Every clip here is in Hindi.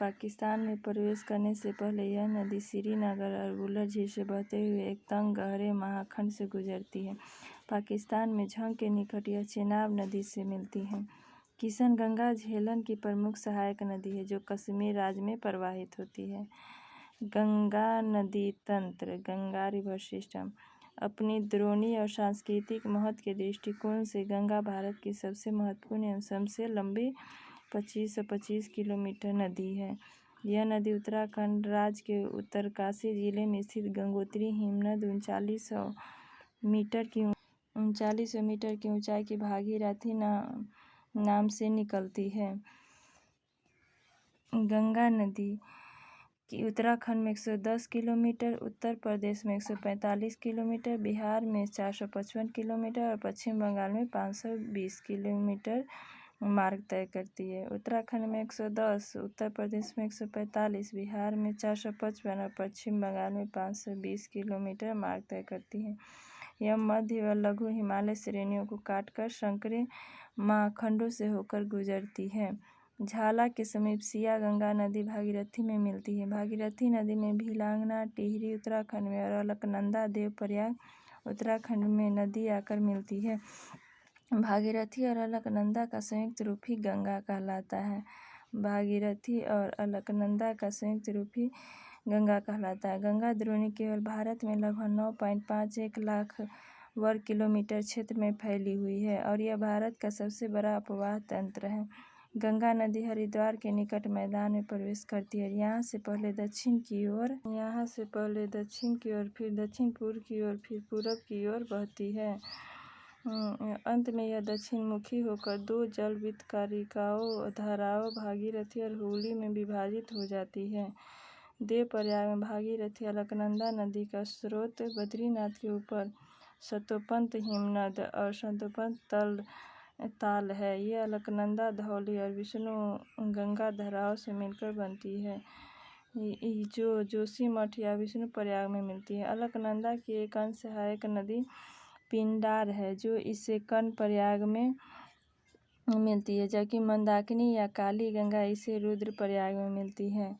पाकिस्तान में प्रवेश करने से पहले यह नदी श्रीनगर और वुलर झील से बहते हुए एक तंग गहरे महाखंड से गुजरती है। पाकिस्तान में झंग के निकट यह चेनाब नदी से मिलती है। किशन गंगा झेलम की प्रमुख सहायक नदी है जो कश्मीर राज्य में प्रवाहित होती है। गंगा नदी तंत्र, गंगा रिवर सिस्टम। अपनी द्रोणी और सांस्कृतिक महत्व के दृष्टिकोण से गंगा भारत की सबसे महत्वपूर्ण एवं सबसे लंबी 2525 किलोमीटर नदी है। यह नदी उत्तराखंड राज्य के उत्तरकाशी जिले में स्थित गंगोत्री हिमनद 3900 मीटर की ऊंचाई की भागीरथी नाम से निकलती है। गंगा नदी की उत्तराखंड में 110 किलोमीटर, उत्तर प्रदेश में 145 किलोमीटर, बिहार में 455 किलोमीटर और पश्चिम बंगाल में 520 किलोमीटर मार्ग तय करती है। उत्तराखंड में 110, उत्तर प्रदेश में 145, बिहार में 455 और पश्चिम बंगाल में 520 किलोमीटर मार्ग तय करती है। यह मध्य व लघु हिमालय श्रेणियों को काटकर संकरे महाखंडों से होकर गुजरती है। झाला के समीप सिया गंगा नदी भागीरथी में मिलती है। भागीरथी नदी में भीलांगना, टिहरी उत्तराखंड में और अलकनंदा, देवप्रयाग उत्तराखंड में नदी आकर मिलती है। भागीरथी और अलकनंदा का संयुक्त रूप ही गंगा कहलाता है। भागीरथी और अलकनंदा का संयुक्त रूप ही गंगा कहलाता है। गंगा द्रोणी केवल भारत में लगभग 9.51 लाख वर्ग किलोमीटर क्षेत्र में फैली हुई है और यह भारत का सबसे बड़ा अपवाह तंत्र है। गंगा नदी हरिद्वार के निकट मैदान में प्रवेश करती है। यहाँ से पहले दक्षिण की ओर, फिर दक्षिण पूर्व की ओर, फिर पूरब की ओर बहती है। अंत में यह दक्षिण मुखी होकर दो जल वितकारिकाओं धाराओं भागीरथी और हुगली में विभाजित हो जाती है। देवप्रयाग में भागीरथी अलकनंदा नदी का स्रोत बद्रीनाथ के ऊपर सतोपंत हिमनद और सतोपंत ताल है। ये अलकनंदा, धौली और विष्णु गंगा धाराओं से मिलकर बनती है जो जोशीमठ या विष्णु प्रयाग में मिलती है। अलकनंदा की एक अंश सहायक नदी पिंडार है जो इससे कर्ण प्रयाग में मिलती है, जबकि मंदाकिनी या काली गंगा इसे रुद्रप्रयाग में मिलती है।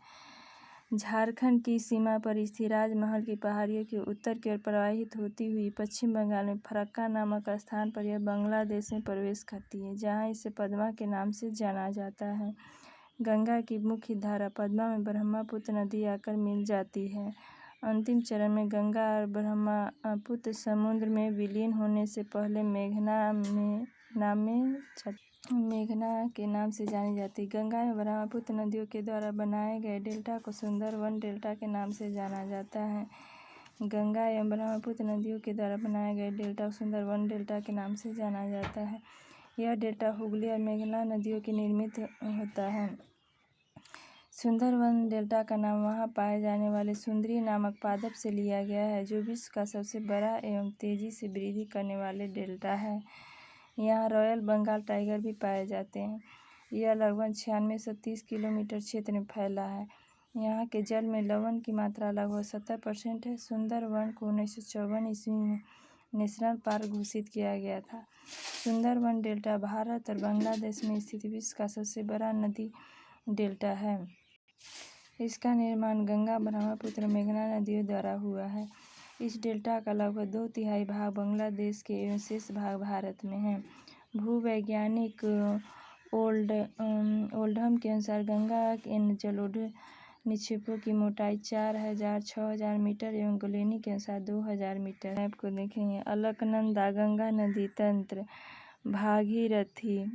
झारखंड की सीमा पर स्थित राजमहल की पहाड़ियों के उत्तर की ओर प्रवाहित होती हुई पश्चिम बंगाल में फरक्का नामक स्थान पर यह बांग्लादेश में प्रवेश करती है, जहाँ इसे पद्मा के नाम से जाना जाता है। गंगा की मुख्य धारा पद्मा में ब्रह्मपुत्र नदी आकर मिल जाती है। अंतिम चरण में गंगा और ब्रह्मपुत्र समुद्र में विलीन होने से पहले मेघना के नाम से जानी जाती है। गंगा एवं ब्रह्मपुत्र नदियों के द्वारा बनाए गए डेल्टा को सुंदरवन डेल्टा के नाम से जाना जाता है। गंगा एवं ब्रह्मपुत्र नदियों के द्वारा बनाए गए डेल्टा को सुंदरवन डेल्टा के नाम से जाना जाता है। यह डेल्टा हुगली और मेघना नदियों के निर्मित होता है। सुंदरवन डेल्टा का नाम वहाँ पाए जाने वाले सुंदरी नामक पादप से लिया गया है जो विश्व का सबसे बड़ा एवं तेजी से वृद्धि करने वाले डेल्टा है। यहाँ रॉयल बंगाल टाइगर भी पाए जाते हैं। यह लगभग 9630 किलोमीटर क्षेत्र में फैला है। यहाँ के जल में लवण की मात्रा लगभग 70% है। सुंदरवन को 1954 ईस्वी में नेशनल पार्क घोषित किया गया था। सुंदरवन डेल्टा भारत और बांग्लादेश में स्थित विश्व का सबसे बड़ा नदी डेल्टा है। इसका निर्माण गंगा, ब्रह्मपुत्र और मेघना नदियों द्वारा हुआ है। इस डेल्टा का लगभग 2/3 भाग बांग्लादेश के एवं शेष भाग भारत में है। भूवैज्ञानिक ओल्डहम के अनुसार गंगा के जलोढ़ निक्षेपों की मोटाई 4000-6000 मीटर एवं गोलेनी के अनुसार 2000 मीटर। मैप को देखेंगे। अलकनंदा गंगा नदी तंत्र, भागीरथी,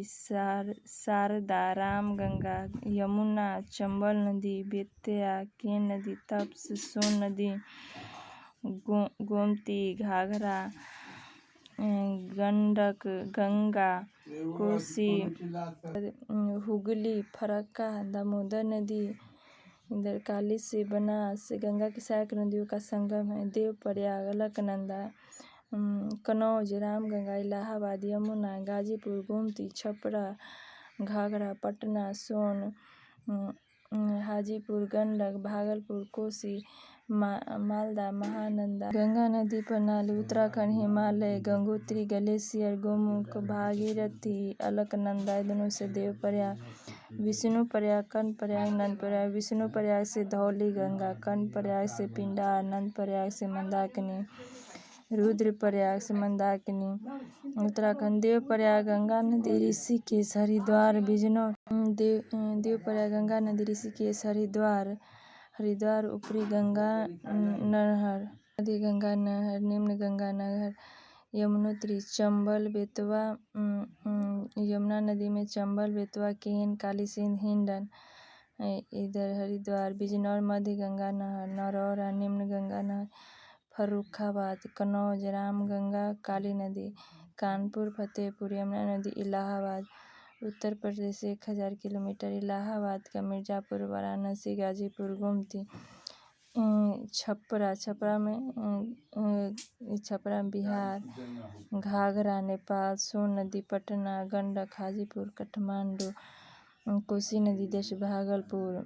शारदा, रामगंगा, यमुना, चंबल नदी, बेत्या, केन नदी, तप्त, सोन नदी, गोमती, घाघरा, गंडक, गंगा, कोसी, हुगली, फरक्का, दामोदर नदी, इंद्रकाली से बनास गंगा की सहायक नदियों का संगम है। देवप्रयाग, अलकनंदा, कनौज, रामगंगा, इलाहाबाद, यमुना, गाजीपुर, गोमती, छपरा, घाघरा, पटना, सोन, हाजीपुर, गंडक, भागलपुर, कोसी, मालदा, महानंदा। गंगा नदी प्रणाली उत्तराखंड, हिमालय, गंगोत्री, ग्लेशियर, गोमुख, भागीरथी, अलकनंदा, दोनों से देवप्रयाग, विष्णुप्रयाग, कर्णप्रयाग, नंदप्रयाग। विष्णुप्रयाग से धौली गंगा, कर्णप्रयाग से पिंडार, नंदप्रयाग से मंदाकिनी, रुद्रप्रयाग से मंदाकिनी। उत्तराखंड देवप्रयाग गंगा नदी ऋषिकेश, हरिद्वार, बिजनौर। देवप्रयाग गंगा नदी ऋषिकेश, हरिद्वार, ऊपरी गंगा नहर, मध्य गंगा नहर, निम्न गंगा नहर, यमुनोत्री, चंबल, बेतवा। यमुना नदी में चंबल, बेतवा, केन, काली सिंध, हिंडन। इधर हरिद्वार, बिजनौर, मध्य गंगा नहर, नरौरा, निम्न गंगा नहर, फर्रुखाबाद, कन्नौज, रामगंगा, काली नदी, कानपुर, फतेहपुर, यमुना नदी, इलाहाबाद। उत्तर प्रदेश 1000 किलोमीटर, इलाहाबाद का, मिर्जापुर, वाराणसी, गाजीपुर, गोमती। छपरा बिहार, घाघरा नेपाल, सोन नदी पटना, गंडक हाजीपुर, काठमांडू, कोसी नदी देश भागलपुर।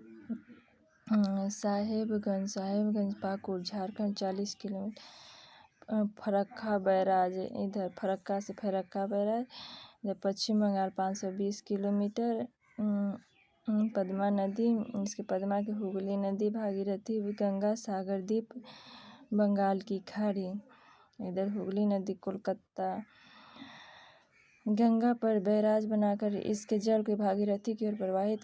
साहेबगंज पाकुड़, झारखंड 40 किलोमीटर। फरक्का बैराज, इधर फरक्का से फरक्का बैराज, इधर पश्चिम बंगाल 520 किलोमीटर। पद्मा नदी, इसके पद्मा की हुगली नदी, भागीरथी, गंगा सागर द्वीप, बंगाल की खाड़ी। इधर हुगली नदी कोलकाता। गंगा पर बैराज बनाकर इसके जल को भागीरथी की ओर प्रवाहित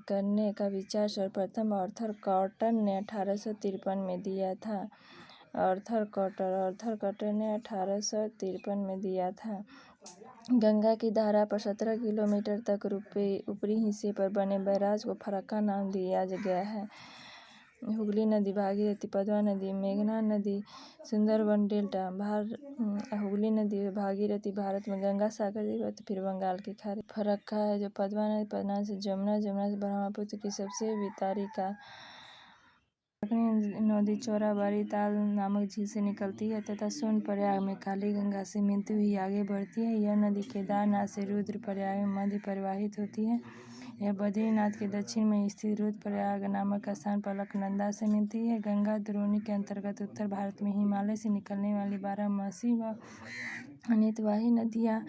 करने का विचार सर्वप्रथम आर्थर कॉटन ने 1853 में दिया था। आर्थर कॉटन ने 1853 में दिया था। गंगा की धारा पर 17 किलोमीटर तक ऊपरी हिस्से पर बने बैराज को फरक्का नाम दिया गया है। हुगली नदी, भागीरथी, पद्मा नदी, मेघना नदी, सुंदरबन डेल्टा। हुगली नदी व भागीरथी भारत में, गंगा सागर द्वीप फिर बंगाल की खाड़ी। फरक्का है जो पद्मा से जमुना, जमुना से ब्रह्मपुत्र की सबसे वितारिका नदी चौराबाड़ी ताल नामक झील से निकलती है तथा सोनप्रयाग में काली गंगा से मिलती हुई आगे बढ़ती है। यह नदी केदारनाथ से रुद्रप्रयाग में मध्य प्रवाहित होती है। यह बद्रीनाथ के दक्षिण में स्थित रुद्रप्रयाग नामक स्थान पर अलकनंदा से मिलती है। गंगा द्रोणी के अंतर्गत उत्तर भारत में हिमालय से निकलने वाली बारहमासी व अनितवाही नदियाँ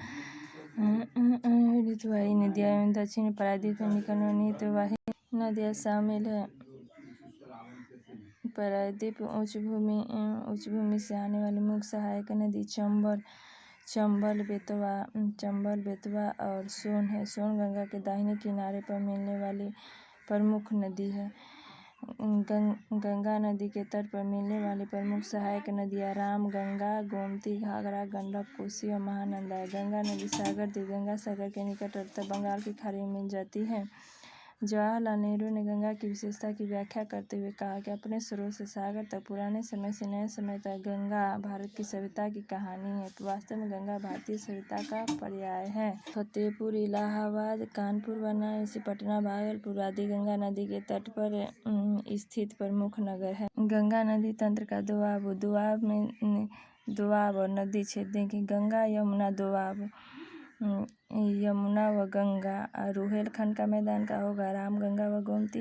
एवं दक्षिण प्रायद्वीप में निकलने वाली अनितवाही नदियाँ शामिल है। प्रायद्वीप उच्च भूमि से आने वाली मुख्य सहायक नदी चंबल, बेतवा और सोन है। सोन गंगा के दाहिने किनारे पर मिलने वाली प्रमुख नदी है। गंगा नदी के तट पर मिलने वाली प्रमुख सहायक नदियाँ रामगंगा, गोमती, घाघरा, गंडक, कोसी और महानंदा है। गंगा नदी सागर द्वीप गंगा सागर के निकट उत्तर बंगाल की खाड़ी में मिल जाती है। जवाहरलाल नेहरू ने गंगा की विशेषता की व्याख्या करते हुए कहा कि अपने स्रोत से सागर तक, पुराने समय से नए समय तक गंगा भारत की सभ्यता की कहानी है। वास्तव में गंगा भारतीय सभ्यता का पर्याय है। फतेहपुर, इलाहाबाद, कानपुर, वाराणसी, पटना, भागलपुर आदि गंगा नदी के तट पर स्थित प्रमुख नगर है। गंगा नदी तंत्र का दोआब और नदी क्षेत्र देखें। गंगा यमुना दोआब। यमुना व गंगा रुहेलखंड का मैदान का होगा रामगंगा व गोमती।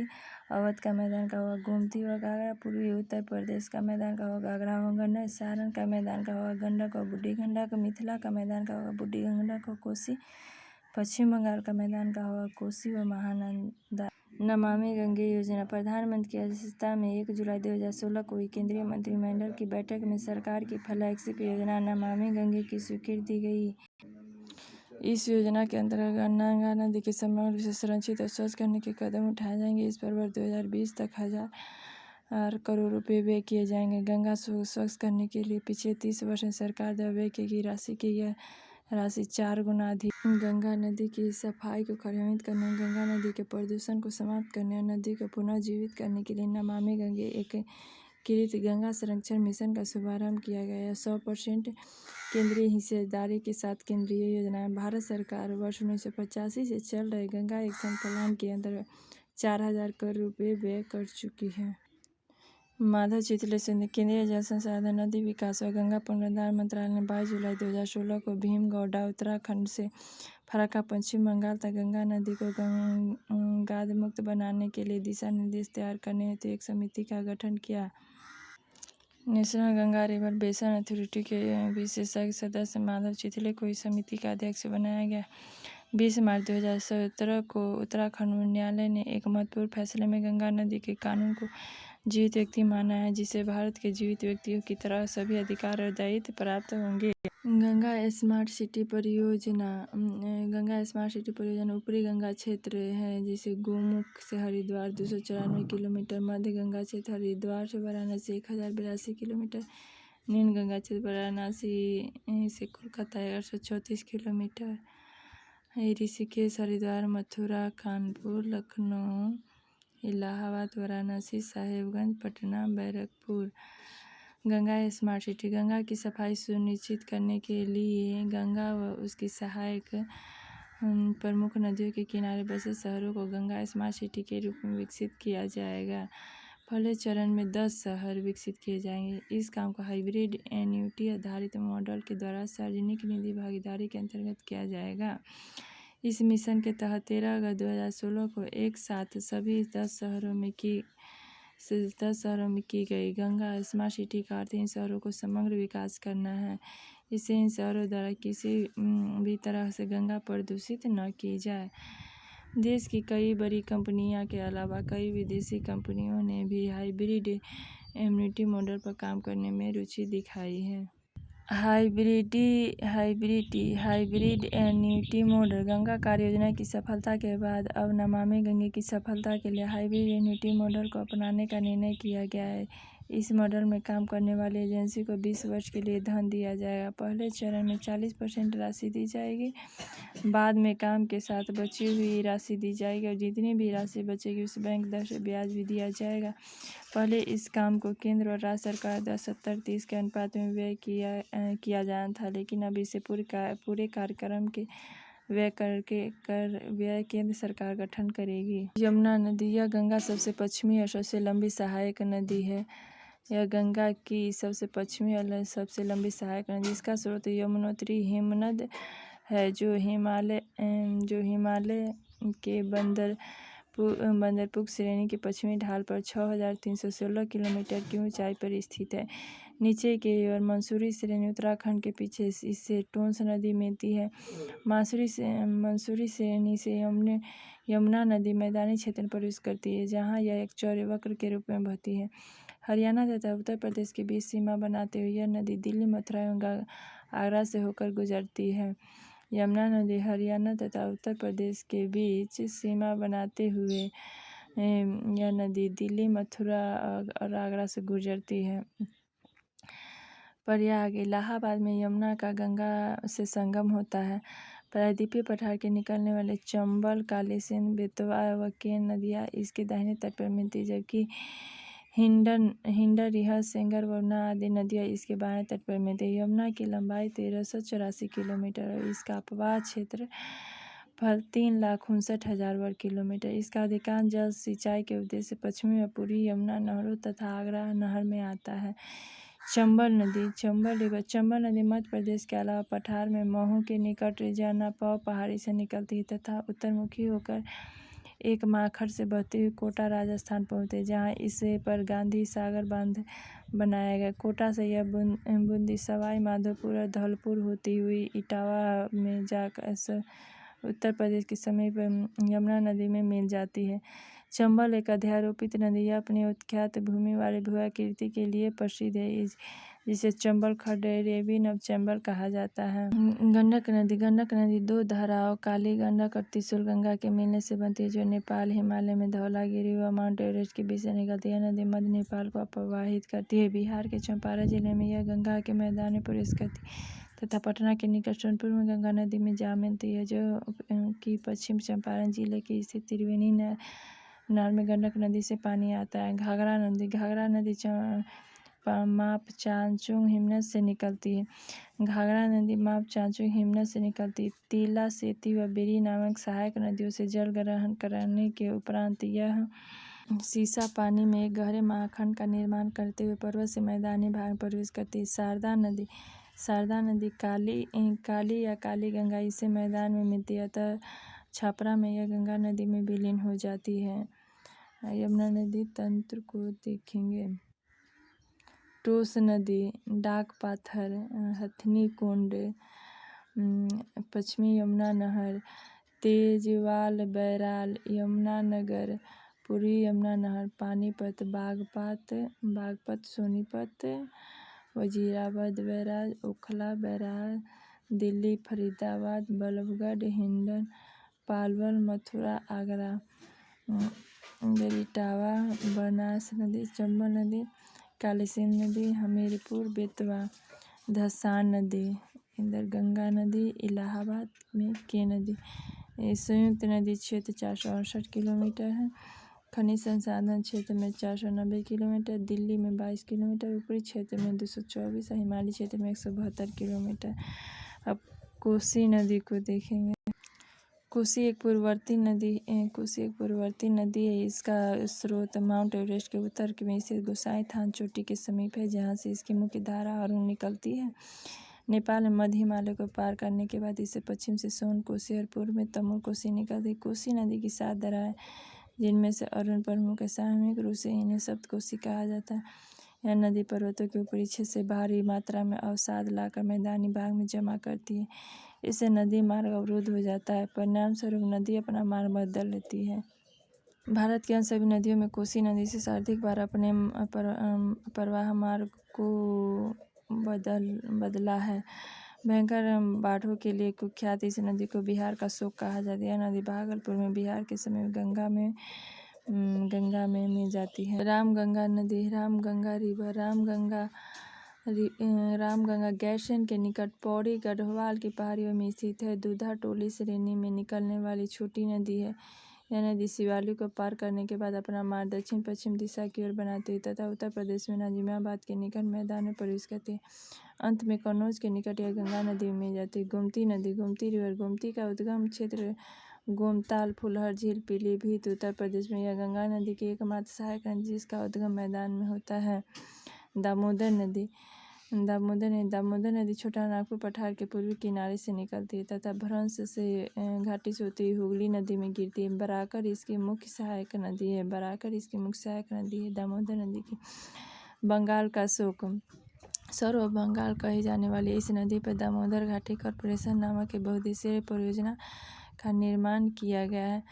अवध का मैदान का होगा गोमती व घाघरा। पूर्वी उत्तर प्रदेश का मैदान का होगा घाघरा व गंडक। सारण का मैदान का होगा गंडक और बूढ़ी गंडक। मिथिला का मैदान का होगा बूढ़ी गंडक व कोसी। पश्चिम बंगाल का मैदान का होगा कोसी व महानंदा। नमामि गंगे योजना। प्रधानमंत्री की अध्यक्षता में 1 जुलाई 2016 को हुई केंद्रीय मंत्रिमंडल की बैठक में सरकार की फ्लैगशिप योजना नमामि गंगे की स्वीकृति दी गई। इस योजना के अंतर्गत गंगा नदी के समग्र रूप से संरक्षित और स्वच्छ करने के कदम उठाए जाएंगे। इस पर वर्ष 2020 तक 1000 करोड़ रुपए व्यय किए जाएंगे। गंगा स्वच्छ करने के लिए पिछले 30 वर्ष में सरकार द्वारा व्यय की गई राशि 4 गुना अधिक। गंगा नदी की सफाई को कार्यान्वित करने, गंगा नदी के प्रदूषण को समाप्त करने और नदी को पुनर्जीवित करने के लिए नमामि गंगे एकीकृत गंगा संरक्षण मिशन का शुभारंभ किया गया है। 100% केंद्रीय हिस्सेदारी के साथ केंद्रीय योजना है। भारत सरकार वर्ष 1985 से चल रहे गंगा एक्शन प्लान के अंतर्गत 4000 करोड़ रुपए व्यय कर चुकी है। माधव चितले सिंह। केंद्रीय जल संसाधन, नदी विकास व गंगा पुनरुद्धार मंत्रालय ने 22 जुलाई 2016 को भीमगौड़ा उत्तराखंड से फराक्का पश्चिम बंगाल तक गंगा नदी को गाद मुक्त बनाने के लिए दिशा निर्देश तैयार करने हेतु एक समिति का गठन किया। National Ganga river basin authority के विशेषज्ञ सदस्य माधव चितले को इस समिति का अध्यक्ष बनाया गया। 20 मार्च 2017 को उत्तराखंड उच्च न्यायालय ने एक महत्वपूर्ण फैसले में गंगा नदी के कानून को जीवित व्यक्ति माना है, जिसे भारत के जीवित व्यक्तियों की तरह सभी अधिकार और दायित्व प्राप्त होंगे। गंगा स्मार्ट सिटी परियोजना ऊपरी गंगा क्षेत्र है, जिसे गोमुख से हरिद्वार 294 किलोमीटर, मध्य गंगा क्षेत्र हरिद्वार से वाराणसी 1082 किलोमीटर, नील गंगा क्षेत्र वाराणसी से Kolkata 834 kilometre, Rishikesh Haridwar Mathura Kanpur Lucknow Allahabad Varanasi Sahebganj Patna Barrackpore. Ganga smart city Ganga की सफाई सुनिश्चित करने के लिए गंगा व उसकी सहायक प्रमुख नदियों के किनारे बसे शहरों को गंगा स्मार्ट सिटी के रूप में विकसित किया जाएगा। पहले चरण में 10 शहर विकसित किए जाएंगे। इस काम को हाइब्रिड एन्युटी आधारित मॉडल के द्वारा सार्वजनिक निधि भागीदारी के अंतर्गत किया जाएगा। इस मिशन के तहत 13 अगस्त 2016 को एक साथ सभी 10 शहरों में की गई गंगा स्मार्ट सिटी का अर्थ इन शहरों को समग्र विकास करना है। इससे इन शहरों द्वारा किसी भी तरह से गंगा प्रदूषित न की जाए। देश की कई बड़ी कंपनियों के अलावा कई विदेशी कंपनियों ने भी हाइब्रिड एन्युटी मॉडल पर काम करने में रुचि दिखाई है। हाइब्रिड एन्युटी मॉडल गंगा कार्य योजना की सफलता के बाद अब नमामि गंगे की सफलता के लिए हाइब्रिड एन्युटी मॉडल को अपनाने का निर्णय किया गया है। इस मॉडल में काम करने वाली एजेंसी को 20 वर्ष के लिए धन दिया जाएगा। पहले चरण में 40% राशि दी जाएगी, बाद में काम के साथ बची हुई राशि दी जाएगी और जितनी भी राशि बचेगी उस बैंक दर से ब्याज भी दिया जाएगा। पहले इस काम को केंद्र और राज्य सरकार द्वारा 70-30 के अनुपात में व्यय किया जाना था, लेकिन अब इसे पूरे कार्यक्रम के व्यय केंद्र सरकार गठन करेगी। यमुना नदी यह गंगा सबसे पश्चिमी और सबसे लंबी सहायक नदी है। यह गंगा की सबसे पश्चिमी और सबसे लंबी सहायक नदी। इसका स्रोत यमुनोत्री हिमनद है, जो हिमालय के बंदरपुर श्रेणी की पश्चिमी ढाल पर 6316 किलोमीटर की ऊंचाई पर स्थित है। नीचे की ओर मंसूरी श्रेणी उत्तराखंड के पीछे इससे टोंस नदी मिलती है। मंसूरी श्रेणी से यमुना नदी मैदानी क्षेत्र में प्रवेश करती है, जहाँ यह एक चौड़े वक्र के रूप में बहती है। हरियाणा तथा उत्तर प्रदेश के बीच सीमा बनाते हुए यह नदी दिल्ली, मथुरा एवं आगरा से होकर गुजरती है। यमुना नदी हरियाणा तथा उत्तर प्रदेश के बीच सीमा बनाते हुए यह नदी दिल्ली, मथुरा और आगरा से गुजरती है। प्रयाग इलाहाबाद में यमुना का गंगा से संगम होता है। प्रायद्वीपीय पठार के निकलने वाले चंबल, कालीसिंध, बेतवा व केन नदियाँ इसके दाहिने तट पर मिलती, जबकि हिंडन, रिहर, सेंगर, वरुणा आदि नदियाँ इसके बाएं तट पर मिलती हैं। यमुना की लंबाई 1384 किलोमीटर और इसका अपवाह क्षेत्र 3,59,000 वर्ग किलोमीटर। इसका अधिकांश जल सिंचाई के उद्देश्य से पश्चिमी और पूर्वी यमुना नहरों तथा आगरा नहर में आता है। चंबल नदी मध्य प्रदेश के अलावा पठार में महू के निकट जनापव पहाड़ी से निकलती है तथा उत्तरमुखी होकर एक माखर से बहती हुई कोटा राजस्थान पहुँचती है, जहाँ इसे पर गांधी सागर बांध बनाया गया। कोटा से यह बूंदी, सवाई माधोपुर और धौलपुर होती हुई इटावा में जाकर उत्तर प्रदेश के समीप यमुना नदी में मिल जाती है। चंबल एक अध्यारोपित नदी है, अपनी उत्ख्यात भूमि वाली भू-आकृति के लिए प्रसिद्ध है, जिसे चंबल खंडेरिया ऑफ चंबल कहा जाता है। गंडक नदी 2 धाराओं काली गंडक और त्रिशूल गंगा के मिलने से बनती है, जो नेपाल हिमालय में धौलागिरी व माउंट एवरेस्ट के बीच से निकलती है। यह नदी मध्य नेपाल को प्रवाहित करती है। बिहार के चंपारण जिले में यह गंगा के मैदान में प्रवेश करती है तथा पटना के निकट सोनपुर में गंगा नदी में जा मिलती है, जो कि पश्चिम चंपारण जिले की स्थित त्रिवेणी नहर में गंडक नदी से पानी आता है। घाघरा नदी मापचांचुंग हिमनद से निकलती है। तिला, सेती व बेरी नामक सहायक नदियों से जल ग्रहण करने के उपरांत यह सीसा पानी में एक गहरे महाखंड का निर्माण करते हुए पर्वत से मैदानी भाग में प्रवेश करती है। शारदा नदी काली या काली गंगा इसे मैदान में मिलती है, अतः छपरा में यह गंगा नदी में विलीन हो जाती है। यमुना नदी तंत्र को देखेंगे। टोस नदी, डाक पाथर, हथनी कुंड, पश्चिमी यमुना नहर, तेजवाल बैराल, यमुना नगर, पूर्वी यमुना नहर, पानीपत, बागपत, सोनीपत, वजीराबाद बैराज, ओखला बैराज, दिल्ली, फरीदाबाद, बल्लभगढ़, हिंडन, पालवल, मथुरा, आगरा, इटावा, बनास नदी, चंबल नदी, कालीसिंध नदी, हमीरपुर, बेतवा, धसान नदी, इधर गंगा नदी, इलाहाबाद में के नदी। संयुक्त नदी क्षेत्र 468 किलोमीटर है। खनिज संसाधन क्षेत्र में 490 किलोमीटर, दिल्ली में 22 किलोमीटर, ऊपरी क्षेत्र में 224 और हिमालय क्षेत्र में 172 किलोमीटर। अब कोसी नदी को देखेंगे। कोसी एक पूर्ववर्ती नदी है। इसका स्रोत माउंट एवरेस्ट के उत्तर में स्थित गोसाई थान चोटी के समीप है, जहाँ से इसकी मुख्य धारा अरुण निकलती है। नेपाल में मध्य हिमालय को पार करने के बाद इसे पश्चिम से सोन कोसी और पूर्व में तमोर कोसी निकलती है। कोसी नदी की 7 धाराएं, जिनमें से अरुण प्रमुख है। सामूहिक रूप से इन्हें सप्त कोसी कहा जाता है। यह नदी पर्वतों के ऊपरी क्षेत्र से भारी मात्रा में अवसाद लाकर मैदानी भाग में जमा करती है। इससे नदी मार्ग अवरुद्ध हो जाता है। परिणाम स्वरूप नदी अपना मार्ग बदल लेती है। भारत की अन्य सभी नदियों में कोसी नदी से सर्वाधिक बार अपने प्रवाह मार्ग को बदला है। भयंकर बाढ़ों के लिए कुख्यात इस नदी को बिहार का शोक कहा जाता है। यह नदी भागलपुर में बिहार के समीप गंगा में मिल जाती है। रामगंगा नदी, रामगंगा रिवर, रामगंगा गैरसैंण के निकट पौड़ी गढ़वाल की पहाड़ियों में स्थित है। दूधा टोली श्रेणी में निकलने वाली छोटी नदी है। यह नदी शिवालिक को पार करने के बाद अपना मार्ग दक्षिण पश्चिम दिशा की ओर बनाती है तथा उत्तर प्रदेश में नाजिमाबाद के निकट मैदान में प्रवेश करती है। अंत में कन्नौज के निकट यह गंगा नदी में मिल जाती है। गोमती नदी, गोमती रिवर, गोमती का उद्गम क्षेत्र गोमताल, फुलहर झील, पीलीभीत, उत्तर प्रदेश में। यह गंगा नदी की एकमात्र सहायक नदी जिसका उद्गम मैदान में होता है। दामोदर नदी छोटा नागपुर पठार के पूर्वी किनारे से निकलती है तथा भ्रंश से घाटी से होती हुई हुगली नदी में गिरती है। बराकर इसकी मुख्य सहायक नदी है। दामोदर नदी की बंगाल का शोक, सर्व ऑफ बंगाल कही जाने वाली इस नदी पर दामोदर घाटी कॉरपोरेशन नामक एक बहुउद्देशीय परियोजना का निर्माण किया गया है।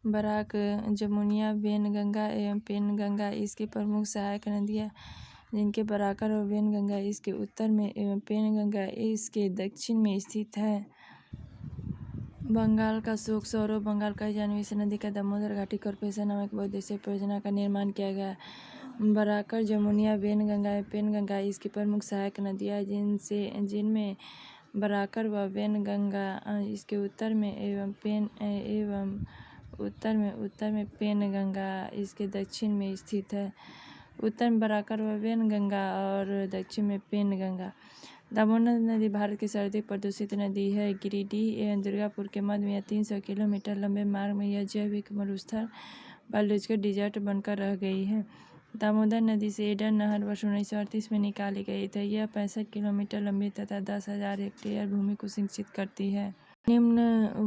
बराक, जमुनिया, वेनगंगा एवं पेनगंगा इसकी प्रमुख सहायक नदियाँ, जिनके बराकर और वेनगंगा इसके उत्तर में एवं पेनगंगा इसके दक्षिण में स्थित है। बंगाल का शोक, सौरव बंगाल कही जाने वाली इस नदी का दामोदर घाटी कॉरपोरेशन नामक बहुउद्देशीय परियोजना का निर्माण किया गया है। बराकर, जमुनिया, वेनगंगा एवं पेनगंगा इसकी प्रमुख सहायक नदियाँ, जिनमें बराकर व वेनगंगा इसके उत्तर में एवं उत्तर में पेनगंगा इसके दक्षिण में स्थित है। उत्तर में बराकर व वेनगंगा और दक्षिण में पेनगंगा। दामोदर नदी भारत की सर्वाधिक प्रदूषित नदी है। गिरिडीह एवं दुर्गापुर के मध्य में 300 किलोमीटर लंबे मार्ग में यह जैविक मरुस्थल बायोलॉजिकल डिजर्ट बनकर रह गई है। दामोदर नदी से एडन नहर वर्ष 1938 में निकाली गई थी। यह 65 किलोमीटर लंबी तथा 10,000 हेक्टेयर भूमि को सिंचित करती है। निम्न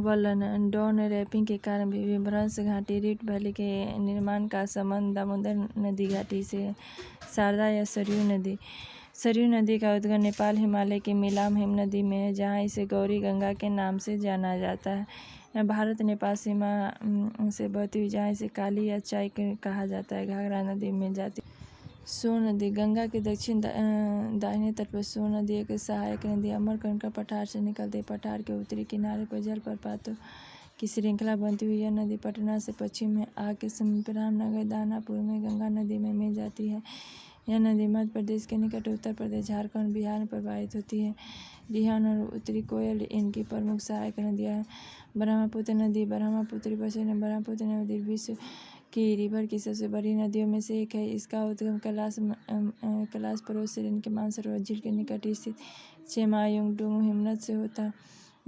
वलन डाउन रैपिंग के कारण भ्रंश घाटी रिफ्ट वैली के निर्माण का संबंध दामोदर नदी घाटी से। शारदा या सरयू नदी का उद्गम नेपाल हिमालय की मिलाम हिमनदी में है, जहाँ इसे गौरी गंगा के नाम से जाना जाता है। यह भारत नेपाल सीमा से बहती हुई, जहाँ इसे काली या चाय कहा जाता है, घाघरा नदी में मिल जाती है। सोन नदी, गंगा के दक्षिण दाहिने तट पर सोन नदी एक सहायक नदी अमरकंटक पठार से निकलती है। पठार के उत्तरी किनारे पर जलप्रपातों की श्रृंखला बनती हुई यह नदी पटना से पश्चिम में आके समीप रामनगर, दानापुर में गंगा नदी में मिल जाती है। यह नदी मध्य प्रदेश के निकट उत्तर प्रदेश, झारखंड और बिहार में प्रवाहित होती है। रिहान और उत्तरी कोयल इनकी प्रमुख सहायक नदियाँ हैं। ब्रह्मपुत्र नदी, ब्रह्मपुत्र नदी विश्व की रिवर की सबसे बड़ी नदियों में से एक है। इसका उद्गम कैलाश पर्वत श्रेणी के मानसरोवर झील के निकट स्थित चेमायोंगडोंग हिमनद से होता है।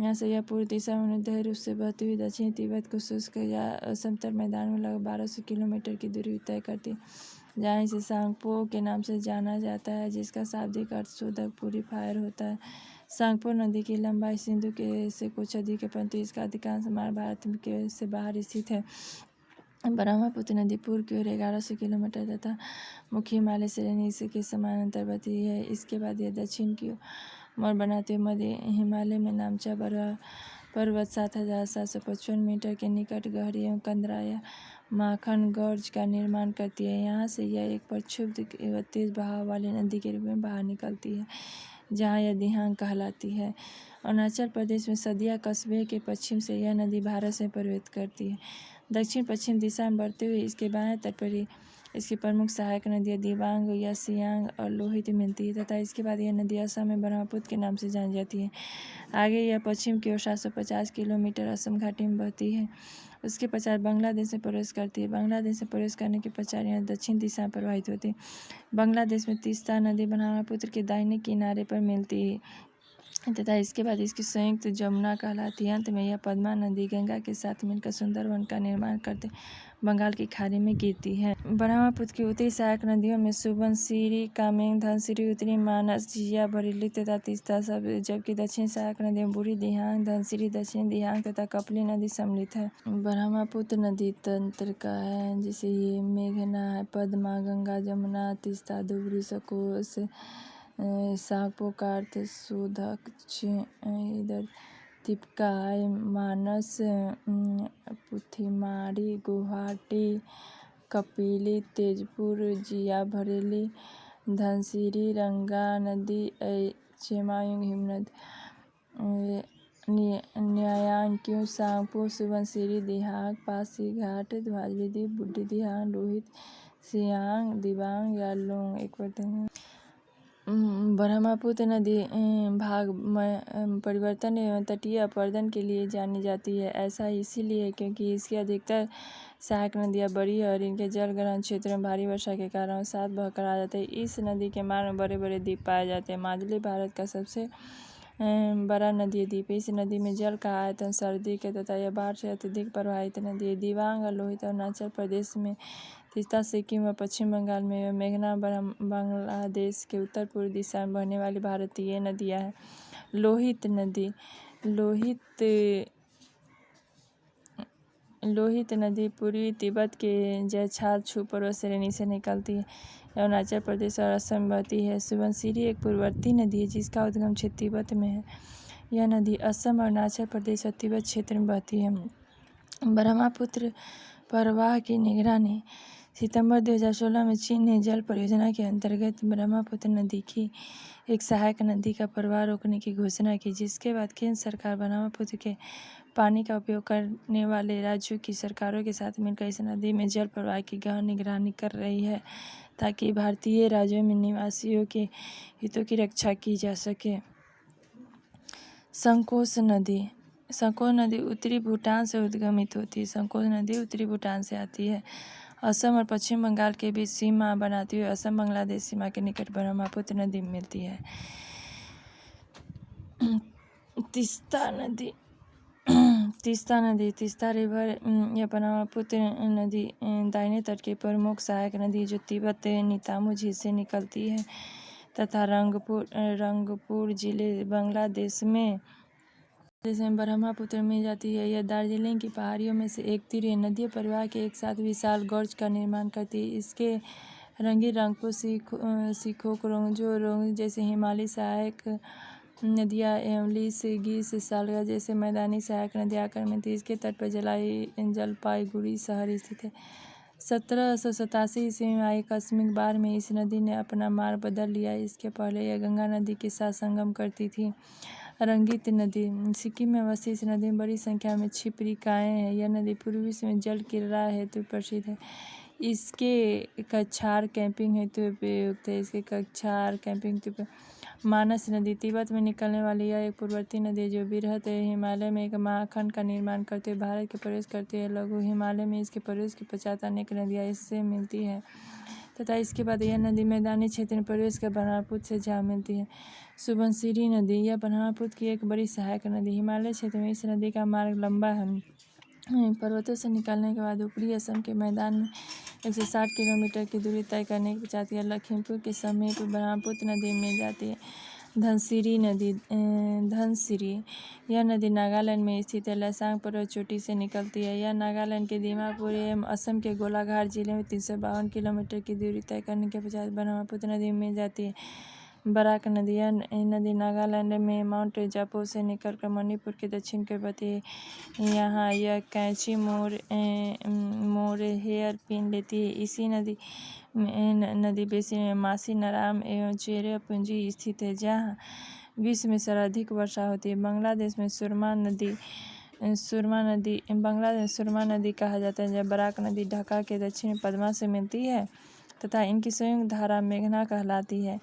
यहाँ से यह पूर्व दिशा में अनुदैर्ध्य रूप से बहती हुई दक्षिणी तिब्बत को शुष्क या समतल मैदान में लगभग 1200 किलोमीटर की दूरी तय करती है। जहाँ इसे सांगपो के नाम से जाना जाता है, जिसका शाब्दिक अर्थ शोधक प्यूरीफायर होता है। सांगपो नदी की लंबाई सिंधु के से कुछ अधिक है, परंतु इसका अधिकांश मार्ग भारत के से बाहर स्थित है। ब्रह्मपुत्र नदी पूर्व की ओर 1100 किलोमीटर तथा मुख्य हिमालय श्रेणी इसके समानांतर बहती है। इसके बाद यह दक्षिण की ओर बनाते हुए मध्य हिमालय में नामचा पर्वत 7755 मीटर के निकट गहरी एवं कंदरा या माखन गॉर्ज का निर्माण करती है। यहाँ से यह एक प्रक्षुब्ध व तेज बहाव वाली नदी के रूप में बाहर निकलती है, जहाँ यह दिहांग कहलाती है। अरुणाचल प्रदेश में सदिया कस्बे के पश्चिम से यह नदी भारत में प्रवेश करती है। दक्षिण पश्चिम दिशा में बढ़ते हुए इसके बाएं तट पर इसकी प्रमुख सहायक नदियाँ दिबांग या सियांग और लोहित मिलती है तथा इसके बाद यह नदी असम में ब्रह्मपुत्र के नाम से जानी जाती है। आगे यह पश्चिम की ओर 750 किलोमीटर असम घाटी में बहती है। उसके पश्चात बांग्लादेश में प्रवेश करती है। बांग्लादेश में प्रवेश करने के पश्चात यह दक्षिण दिशा में प्रवाहित होती है। बांग्लादेश में तीस्ता नदी ब्रह्मपुत्र के दाहिने किनारे पर मिलती है तथा इसके बाद इसकी संयुक्त जमुना कहलाती है। अंत में यह पद्मा नदी गंगा के साथ मिलकर सुंदरवन का निर्माण करते बंगाल की खाड़ी में गिरती है। ब्रह्मपुत्र की उत्तरी सहायक नदियों में सुबनसिरी, कामेंग, धनसिरी, उत्तरी मानस, जिया, बरेली तथा तीस्ता सब, जबकि दक्षिण सहायक नदियों में बूढ़ी दिहांग, धनसिरी, दक्षिणी दिहांग तथा कपली नदी सम्मिलित है। ब्रह्मपुत्र नदी तंत्र का है, जिसे ये मेघना है, पद्मा, गंगा, जमुना, तीस्ता, धुबरी, सकोस, सांगपो का अर्थ शोधक, इधर तिपकाई, मानस, पुथिमारी, गुवाहाटी, कपिली, तेजपुर, जिया, भरेली, धनसिरी, रंगा नदी, चेमायुंग हिमनद, न्यायांक्यू, सांगपो, सुबनसिरी, दिहांग, पासीघाट, ध्वाजविधि, बुढ़ी दिहांग, लोहित, सियांग, दिबांग या लोंग एक वर्तन। ब्रह्मपुत्र नदी भाग परिवर्तन एवं तटीय अपरदन के लिए जानी जाती है। ऐसा इसीलिए क्योंकि इसकी अधिकतर सहायक नदियाँ बड़ी है और इनके जल ग्रहण क्षेत्रों में भारी वर्षा के कारण साथ बहकर आ जाते हैं। इस नदी के मार्ग में बड़े बड़े द्वीप पाए जाते हैं। माजुली भारत का सबसे बड़ा नदी द्वीप है। इस नदी में जल का आयतन सर्वाधिक है तथा यह बाढ़ से अत्यधिक प्रभावित नदी है। दिबांग और लोहित अरुणाचल प्रदेश में, तीस्ता सिक्किम व पश्चिम बंगाल में, मेघना बांग्लादेश के उत्तर पूर्व दिशा में बहने वाली भारतीय नदियाँ हैं। लोहित नदी पूर्वी तिब्बत के जयछाल पर्वत श्रेणी से निकलती है। अरुणाचल प्रदेश और असम में बहती है। सुबनसिरी एक पूर्ववर्ती नदी है जिसका उद्गम क्षेत्र तिब्बत में है। यह नदी असम, अरुणाचल प्रदेश और तिब्बत क्षेत्र में बहती है। ब्रह्मपुत्र प्रवाह की निगरानी सितंबर 2016 में चीन ने जल परियोजना के अंतर्गत ब्रह्मपुत्र नदी की एक सहायक नदी का प्रवाह रोकने की घोषणा की, जिसके बाद केंद्र सरकार ब्रह्मपुत्र के पानी का उपयोग करने वाले राज्यों की सरकारों के साथ मिलकर इस नदी में जल प्रवाह की गहन निगरानी कर रही है ताकि भारतीय राज्यों में निवासियों के हितों की रक्षा की जा सके। संकोश नदी उत्तरी भूटान से उद्गमित होती है। संकोश नदी उत्तरी भूटान से आती है। असम और पश्चिम बंगाल के बीच सीमा बनाती हुई असम बांग्लादेश सीमा के निकट ब्रह्मपुत्र नदी मिलती है। तीस्ता रिवर या ब्रह्मपुत्र नदी दाहिने तट की प्रमुख सहायक नदी जो तिब्बत नीतामू झील से निकलती है तथा रंगपुर जिले बांग्लादेश में ब्रह्मपुत्र में जाती है। यह दार्जिलिंग की पहाड़ियों में से एक तीर है। नदी प्रवाह के एक साथ विशाल गॉर्ज का निर्माण करती है। इसके रंगीन रंगपुर, सिखोक, रोंगजो जैसे हिमालयी सहायक नदियाँ एवं लीस, गीस, सालगा जैसे मैदानी सहायक नदियाँ आकर मिलती है। इसके तट पर जलपाईगुड़ी शहर स्थित है। 1787 ईस्वी में आई आकस्मिक बाढ़ में इस नदी ने अपना मार्ग बदल लिया। इसके पहले यह गंगा नदी के साथ संगम करती थी। रंगीत नदी सिक्किम में अवस्थित इस नदी में बड़ी संख्या में छिपरिकाएँ हैं। यह नदी पूर्वी में जल क्रीड़ा हेतु प्रसिद्ध है। इसके कछार कैंपिंग हेतु उपयुक्त है। मानस नदी तिब्बत में निकलने वाली यह एक पूर्ववर्ती नदी है जो बृहत हिमालय में एक महाखंड का निर्माण करते हुए भारत के प्रवेश करती है। लघु हिमालय में इसके प्रवेश के पश्चात अनेक नदियाँ इससे मिलती है तथा इसके बाद यह नदी मैदानी क्षेत्र में प्रवेश कर ब्रह्मपुत्र से जा मिलती है। सुबनसिरी नदी यह ब्रह्मपुत्र की एक बड़ी सहायक नदी। हिमालय क्षेत्र में इस नदी का मार्ग लंबा है। पर्वतों से निकलने के बाद ऊपरी असम के मैदान में 160 किलोमीटर की दूरी तय करने के पश्चात यह लखीमपुर के समीप ब्रह्मपुत्र नदी में मिल जाती है। धनसिरी यह नदी नागालैंड में स्थित है। लैसांग पर्वत चोटी से निकलती है। यह नागालैंड के दीमापुर एवं असम के गोलाघाट जिले में 352 किलोमीटर की दूरी तय करने के पश्चात ब्रह्मपुत्र नदी में मिल जाती है। बराक नदी यह नदी नागालैंड में माउंट जापो से निकलकर मणिपुर के दक्षिण की ओर बहती है। यहाँ यह कैंची मोड़ हेयर पिन लेती है। इसी नदी बेसिन में मासी नाराम एवं चेरापूंजी स्थित है, जहाँ विश्व में सर्वाधिक वर्षा होती है। बांग्लादेश में सुरमा नदी कहा जाता है, जब बराक नदी ढाका के दक्षिण में पद्मा से मिलती है तथा इनकी संयुक्त धारा मेघना कहलाती है।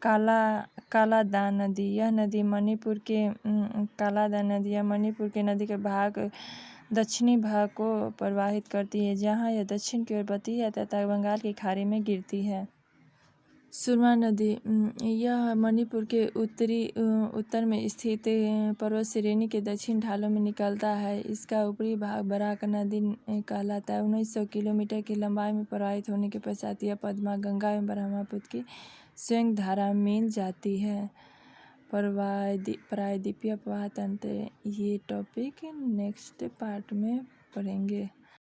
कालादान नदी यह नदी मणिपुर के नदी के दक्षिणी भाग को प्रवाहित करती है, जहाँ यह दक्षिण की ओर बहती है तथा बंगाल की खाड़ी में गिरती है। सुरमा नदी यह मणिपुर के उत्तर में स्थित पर्वत श्रेणी के दक्षिण ढालों में निकलता है। इसका ऊपरी भाग बराक नदी कहलाता है। 1900 किलोमीटर की लंबाई में प्रवाहित होने के पश्चात यह पद्मा, गंगा एवं ब्रह्मपुत्र की संयुक्त धारा मिल जाती है। प्रायद्वीपीय प्रवाह तंत्र ये टॉपिक नेक्स्ट पार्ट में पढ़ेंगे।